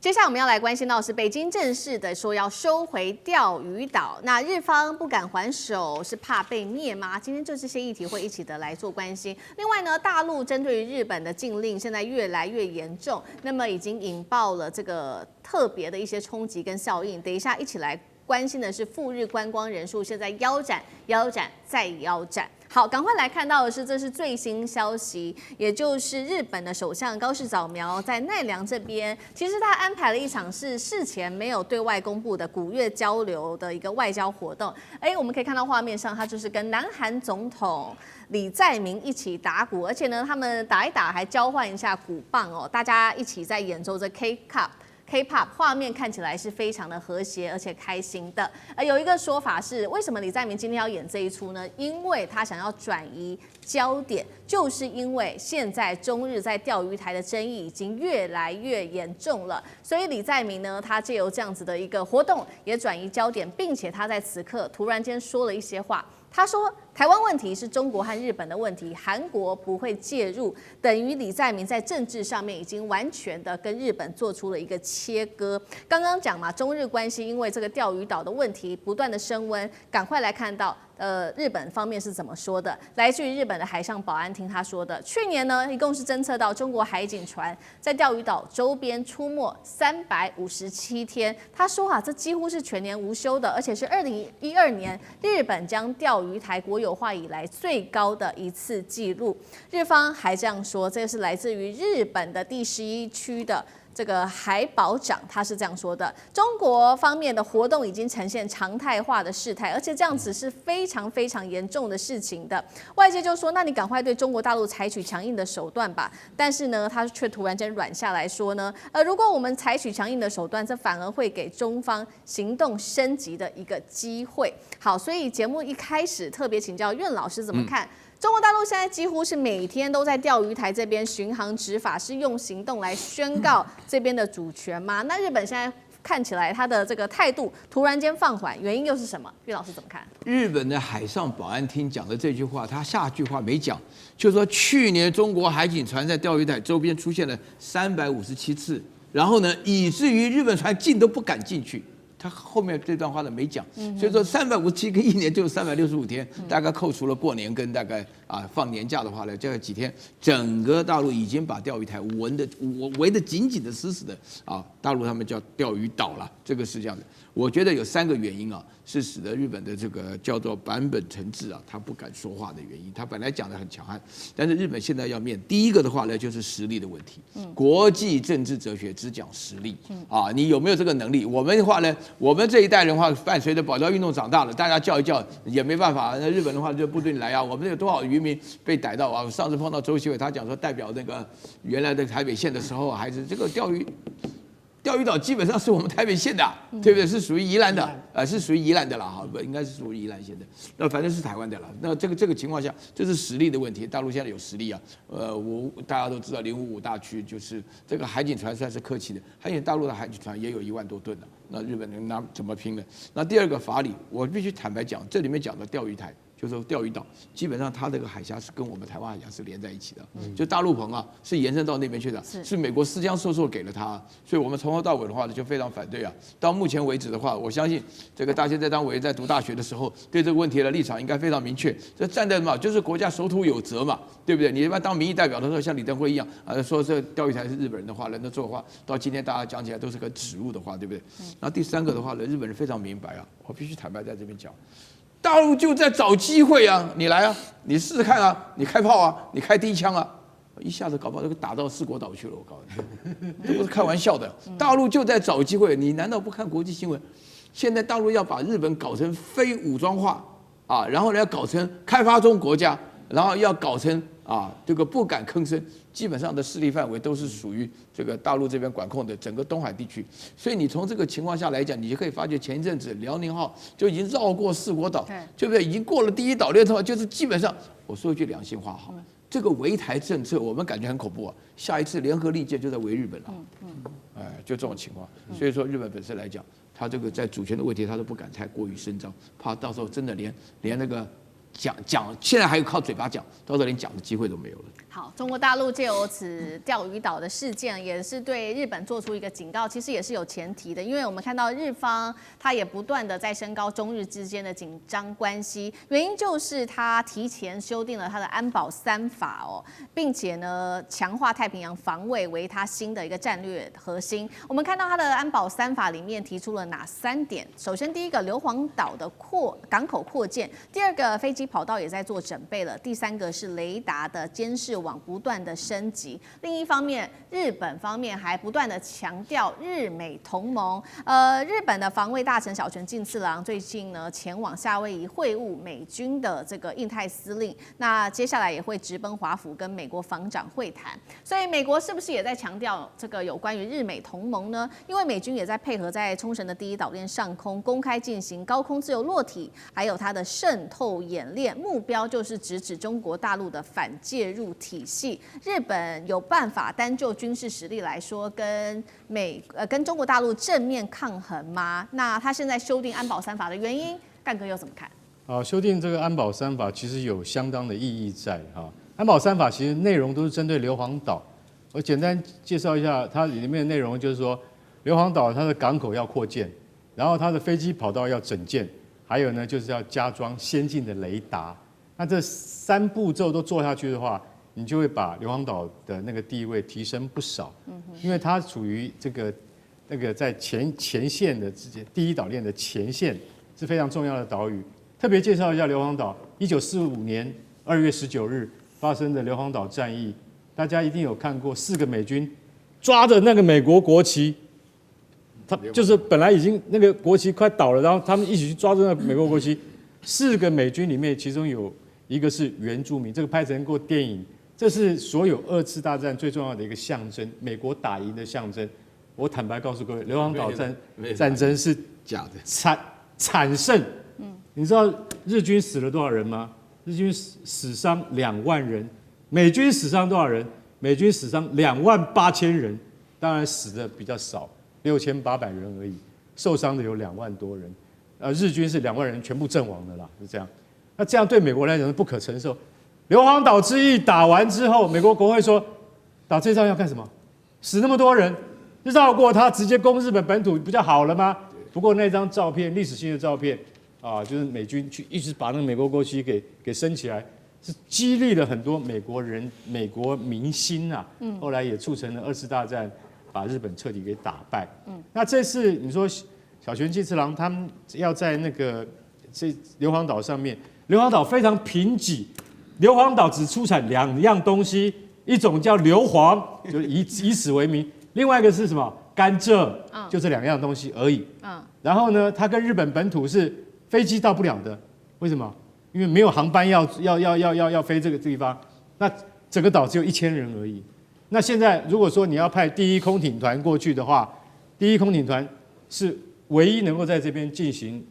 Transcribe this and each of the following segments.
接下來我們要來關心到的是北京正式的說要收回釣魚島，那日方不敢還手，是怕被滅嗎？今天就這些議題會一起的來做關心。另外呢，大陸針對於日本的禁令現在越來越嚴重，那麼已經引爆了這個特別的一些衝擊跟效應。等一下一起來關心的是赴日觀光人數现在腰斬再腰斬。好，趕快來看到的是，這是最新消息，也就是日本的首相高市早苗在奈良這邊，其實他安排了一場是事前沒有對外公布的古越交流的一個外交活動。我們可以看到畫面上，他就是跟南韓總統李在明一起打鼓，而且呢，他們打一打還交換一下鼓棒哦，大家一起在演奏着 K-pop， 畫面看起來是非常的和諧而且開心的。有一個說法是，為什麼李在明今天要演這一出呢？因為他想要轉移焦點，就是因為現在中日在釣魚台的爭議已經越來越嚴重了，所以李在明呢，他借由這樣子的一個活動也轉移焦點，並且他在此刻突然間說了一些話。他說，台灣問題是中國和日本的問題，韓國不會介入，等於李在明在政治上面已經完全的跟日本做出了一個切割。剛剛講嘛，中日關係因為這個釣魚島的問題不斷的升溫，趕快來看到日本方面是怎麼說的。來自於日本的海上保安廳他說的，去年呢一共是偵測到中國海警船在釣魚島周邊出沒357天。他說這幾乎是全年無休的，而且是2012年日本將釣魚台國有化以來最高的一次記錄。日方還這樣說，這是來自於日本的第11區的這個海保長，他是這樣說的：中國方面的活動已經呈現常態化的事態，而且這樣子是非常非常嚴重的事情的。外界就說，那你趕快对中國大陸採取強硬的手段吧。但是呢，他卻突然間軟下來說呢，如果我們採取強硬的手段，這反而會給中方行動升級的一個機會。好，所以節目一開始特別請教苑老師怎麼看？中國大陸現在幾乎是每天都在釣魚台這邊巡航執法，是用行動來宣告這邊的主權嗎？那日本現在看起來他的這個態度突然間放緩，原因又是什麼？苑老師怎麼看？日本的海上保安廳講的這句話，他下句話沒講，就是說去年中國海警船在釣魚台周邊出現了357次，然後呢，以至於日本船進都不敢進去。他後面這段話呢沒講，所以說357個一年就365天，大概扣除了過年跟大概放年假的話呢，這幾天整個大陸已經把釣魚台圍得緊緊的、死死的啊，大陸他們叫釣魚島了，這個是這樣的。我覺得有3個原因啊，是使得日本的這個叫做坂本誠志啊，他不敢說話的原因。他本來講得很強悍，但是日本現在要面第一個的話呢，就是實力的問題。國際政治哲學只講實力啊，你有沒有這個能力？我們的話呢，我們這一代人的話，伴隨着保釣運動長大了，大家叫一叫也沒辦法。那日本的話就部队來啊，我們有多少漁民被逮到啊？我上次碰到周錫瑋，他講說代表那個原來的台北縣的時候，還是這個釣魚島基本上是我們台北縣的，對不對？是屬於宜蘭的，是屬於宜蘭的啦，哈，不應該是屬於宜蘭縣的。那反正是台灣的了。那這個情況下，這是實力的問題。大陸現在有實力啊，大家都知道055大區就是這個海警船算是客氣的，而且大陸的海警船也有1萬多噸了。那日本人拿怎麼拼呢？那第二個法理，我必須坦白講，這裡面講的釣魚台。就是說釣魚島，基本上它這個海峽是跟我們台灣海峽是連在一起的，就大陸棚啊是延伸到那邊去的，是美國私相授受給了他，所以我們從頭到尾的話呢就非常反對啊。到目前為止的話，我相信這個大家在當委員在讀大學的時候，對這個問題的立場應該非常明確。這站在嘛，就是國家守土有責嘛，對不對？你一般當民意代表的時候，像李登輝一樣說這釣魚台是日本人的話，人都做的話，到今天大家講起來都是個恥辱的話，對不對？然後第3個的話呢，日本人非常明白啊，我必須坦白在這邊講。大陸就在找機會啊，你來啊，你試試看啊，你開炮啊，你開第一槍啊，一下子搞不好就打到4國島去了，我告訴你，這不是開玩笑的。大陸就在找機會，你難道不看國際新聞？現在大陸要把日本搞成非武裝化啊，然後呢要搞成開發中國家，然後要搞成這個不敢吭聲，基本上的勢力範圍都是屬於這個大陸這邊管控的整個東海地區。所以你從這個情況下來講，你就可以發覺前一陣子遼寧號就已經繞過4國島，對不對？已經過了第一島鏈之後，就是基本上我說一句良心話哈，這個圍台政策我們感覺很恐怖啊。下一次聯合利劍就在圍日本了，就這種情況。所以說日本本身來講，他這個在主權的問題他都不敢太過於聲張，怕到時候真的連那個講，現在還有靠嘴巴講，到時候連講的機會都沒有了。好，中國大陸借由此釣魚島的事件，也是對日本做出一個警告，其實也是有前提的，因為我們看到日方他也不斷的在升高中日之間的緊張關係，原因就是他提前修訂了他的安保3法哦，並且呢強化太平洋防衛為他新的一個戰略核心。我們看到他的安保3法裡面提出了哪3點？首先，第一個硫磺島的港口擴建，第二個飛機跑道也在做準備了，第3個是雷達的監視網不斷的升級。另一方面，日本方面還不斷的強調日美同盟。日本的防衛大臣小泉進次郎最近呢前往夏威夷會晤美軍的這個印太司令，那接下來也會直奔華府跟美國防長會談。所以美國是不是也在強調這個有關於日美同盟呢？因為美軍也在配合在沖繩的第一島鏈上空公開進行高空自由落體，還有它的滲透演練，目標就是直指中國大陸的反介入體系。日本有辦法單就軍事實力來說跟中國大陸正面抗衡嗎？那他現在修訂安保3法的原因，幹哥又怎麼看？修訂這個安保3法其實有相當的意義在哈。安保3法其實內容都是針對硫磺島，我簡單介紹一下它裡面的內容，就是說硫磺島它的港口要擴建，然後它的飛機跑道要整建，還有呢就是要加裝先進的雷達。那這3步驟都做下去的話，你就會把硫磺島的那個地位提升不少，因為它處於那個在前線的第一島鏈的前線，是非常重要的島嶼。特別介紹一下硫磺島，1945年2月19日發生的硫磺島戰役，大家一定有看過，4個美軍抓着那個美國國旗，他就是本來已經那個國旗快倒了，然後他們一起去抓着那個美國國旗，4個美軍裡面其中有1個是原住民，這個拍成過電影。這是所有2次大戰最重要的一個象徵，美國打贏的象徵。我坦白告訴各位，硫磺島戰爭是假的，慘勝。你知道日軍死了多少人嗎？日軍死傷2萬人，美軍死傷多少人？美軍死傷28000人，當然死的比較少，6800人而已，受傷的有2萬多人。日軍是2萬人全部陣亡的啦，是這樣。那這樣對美國來講是不可承受。硫磺島之役打完之後，美國國會說，打這仗要幹什麼？死那麼多人，繞過它直接攻日本本土不就好了嗎？不過那張照片，歷史性的照片啊，就是美軍去一直把那個美國國旗給升起來，是激勵了很多美國人、美國民心啊。後來也促成了2次大戰，把日本徹底給打敗。那這次你說小泉進次郎他們要在那個硫磺島上面，硫磺島非常貧瘠。硫磺島只出產2樣東西，一種叫硫磺，就以此為名；另外一個是什麼？甘蔗，就這2樣東西而已。然後呢，它跟日本本土是飛機到不了的，為什麼？因為沒有航班要飛這個地方。那整個島只有1000人而已。那現在如果說你要派第1空艇團過去的話，第1空艇團是唯一能夠在這邊進行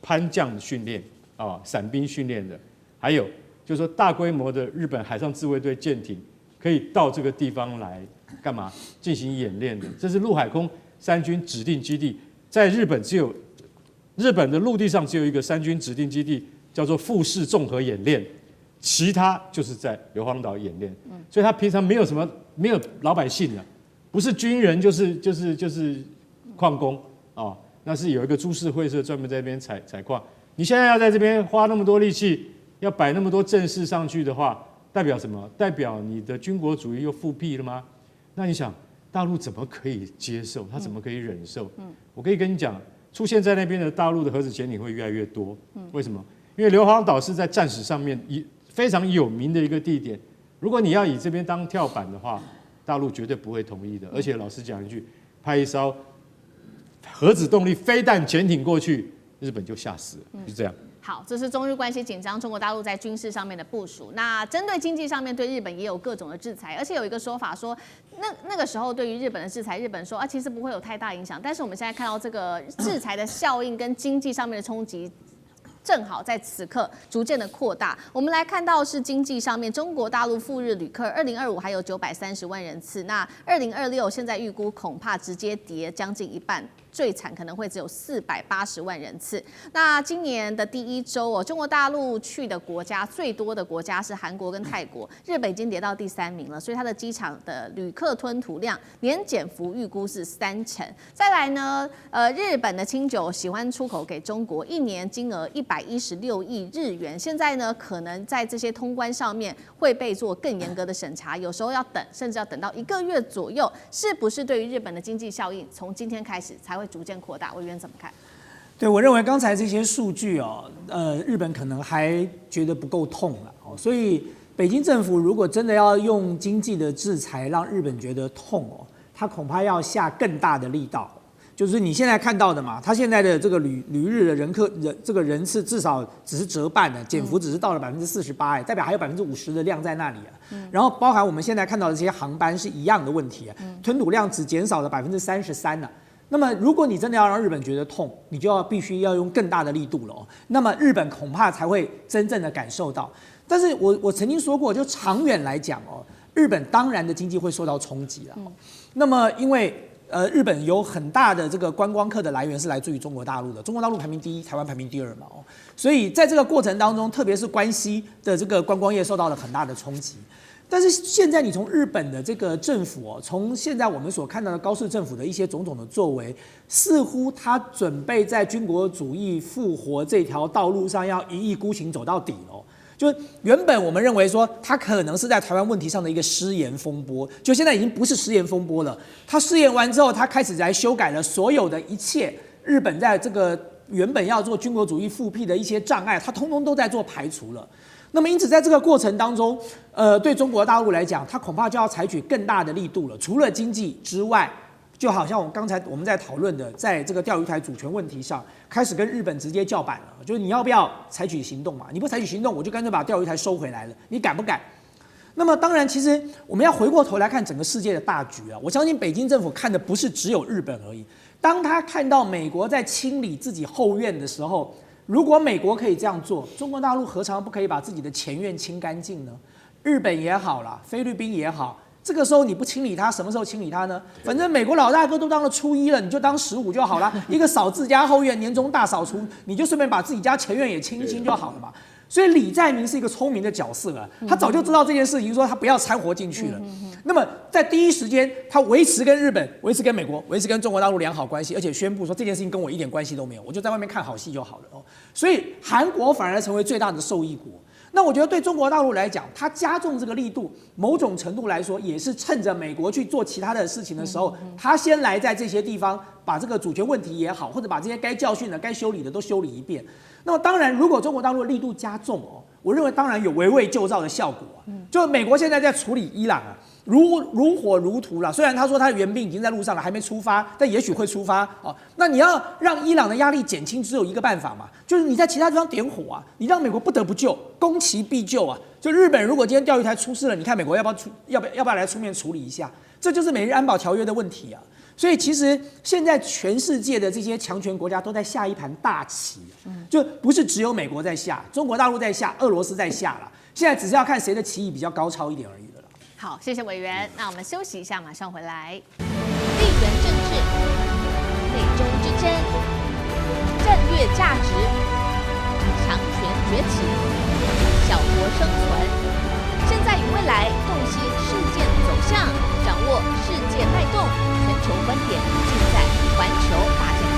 攀降訓練傘兵訓練的，還有。就是說，大規模的日本海上自衛隊艦艇可以到這個地方來幹嘛？進行演練的。這是陸海空3軍指定基地，在日本的陸地上只有一個3軍指定基地，叫做富士綜合演練，其他就是在硫磺島演練。所以他平常没有老百姓的，不是軍人就是礦工啊。那是有一個株式會社專門在這邊採礦。你現在要在這邊花那麼多力氣。要擺那麼多陣勢上去的話，代表什麼？代表你的軍國主義又復辟了嗎？那你想，大陸怎麼可以接受？他怎麼可以忍受？我可以跟你講，出現在那邊的大陸的核子潛艇會越來越多。為什麼？因為硫磺島是在戰史上面非常有名的一個地點。如果你要以這邊當跳板的話，大陸絕對不會同意的。而且老實講一句，派一艘核子動力飛彈潛艇過去，日本就嚇死了，就這樣。好，這是中日關係緊張，中國大陸在軍事上面的部署。那針對經濟上面，對日本也有各種的制裁，而且有一個說法說，那個時候對於日本的制裁，日本說其實不會有太大影響。但是我們現在看到這個制裁的效應跟經濟上面的衝擊，正好在此刻逐漸的擴大。我們來看到是經濟上面，中國大陸赴日旅客2025還有930萬人次，那2026現在預估恐怕直接跌將近1半。最慘可能會只有480萬人次。那今年的第一周哦，中國大陸去的國家最多的国家是韓國跟泰国，日本已經跌到第3名了，所以它的機場的旅客吞吐量年減幅預估是30%。再來呢，日本的清酒喜歡出口給中國，一年金額116億日元，現在呢可能在這些通關上面會被做更嚴格的審查，有時候要等，甚至要等到1個月左右，是不是對於日本的經濟效應從今天開始才會逐漸擴大？委員怎麼看？對，我認為剛才這些數據哦，日本可能還覺得不夠痛了哦，所以北京政府如果真的要用經濟的制裁讓日本覺得痛哦，他恐怕要下更大的力道。就是你現在看到的嘛，他現在的這個旅日的這個人次至少只是折半的，減幅只是到了48%，代表還有50%的量在那裡啊。然後包含我們現在看到的這些航班是一樣的問題啊，吞吐量只減少了33%呢。那麼如果你真的要讓日本覺得痛，你就必須要用更大的力度了哦。那麼日本恐怕才會真正的感受到。但是我曾經說過，就長遠來講哦，日本當然的經濟會受到衝擊了。那麼因為日本有很大的這個觀光客的來源是來自於中國大陸的，中國大陸排名第1，台灣排名第2嘛哦，所以在這個過程當中，特別是關西的這個觀光業受到了很大的衝擊。但是現在你從日本的這個政府哦，從現在我們所看到的高市政府的一些種種的作為，似乎他準備在軍國主義復活這條道路上要一意孤行走到底了。就原本我們認為說他可能是在台灣問題上的一個失言風波，就現在已經不是失言風波了。他失言完之後，他開始來修改了所有的一切日本在這個原本要做軍國主義復辟的一些障礙，他通通都在做排除了。那麼因此在這個過程當中，對中國大陸來講，他恐怕就要採取更大的力度了。除了經濟之外，就好像剛才我們在討論的，在這個釣魚台主權問題上，開始跟日本直接叫板了，就是你要不要採取行動嘛？你不採取行動，我就乾脆把釣魚台收回來了，你敢不敢？那麼當然，其實我們要回過頭來看整個世界的大局啊。我相信北京政府看的不是只有日本而已。當他看到美國在清理自己後院的時候，如果美國可以這樣做，中國大陸何嘗不可以把自己的前院清乾淨呢？日本也好啦，菲律賓也好。這個時候你不清理它，什麼時候清理它呢？反正美國老大哥都當了初一了，你就當15就好了。一個掃自家後院，年終大掃除，你就順便把自己家前院也清一清就好了嘛。所以李在明是一個聰明的角色啊，他早就知道這件事情，說他不要摻和進去了。那麼在第一時間，他維持跟日本、維持跟美國、維持跟中國大陸良好關係，而且宣布說這件事情跟我一點關係都沒有，我就在外面看好戲就好了哦。所以韓國反而成為最大的受益國。那我覺得對中國大陸來講，它加重這個力度，某種程度來說，也是趁着美國去做其他的事情的時候，他先來在這些地方把這個主權問題也好，或者把這些該教訓的、該修理的都修理一遍。那麼當然，如果中國大陸的力度加重哦，我認為當然有圍魏救趙的效果啊。就美國現在在處理伊朗啊，如火如荼了。雖然他說他的援兵已經在路上了，還沒出發，但也許會出發哦。那你要讓伊朗的壓力減輕，只有一個辦法嘛，就是你在其他地方點火啊，你讓美國不得不救，攻其必救啊。就日本如果今天釣魚台出事了，你看美國要不要來出面處理一下？這就是美日安保條約的問題啊。所以其實現在全世界的這些強權國家都在下一盤大棋，就不是只有美國在下，中國大陸在下，俄羅斯在下了。現在只是要看誰的棋藝比較高超一點而已了。好，謝謝委員。那我們休息一下，馬上回來。地緣政治、美中之爭、戰略價值、強權崛起、小國生存。現在與未來，洞悉事件走向，掌握世界脈動，全球觀點，盡在環球大戰。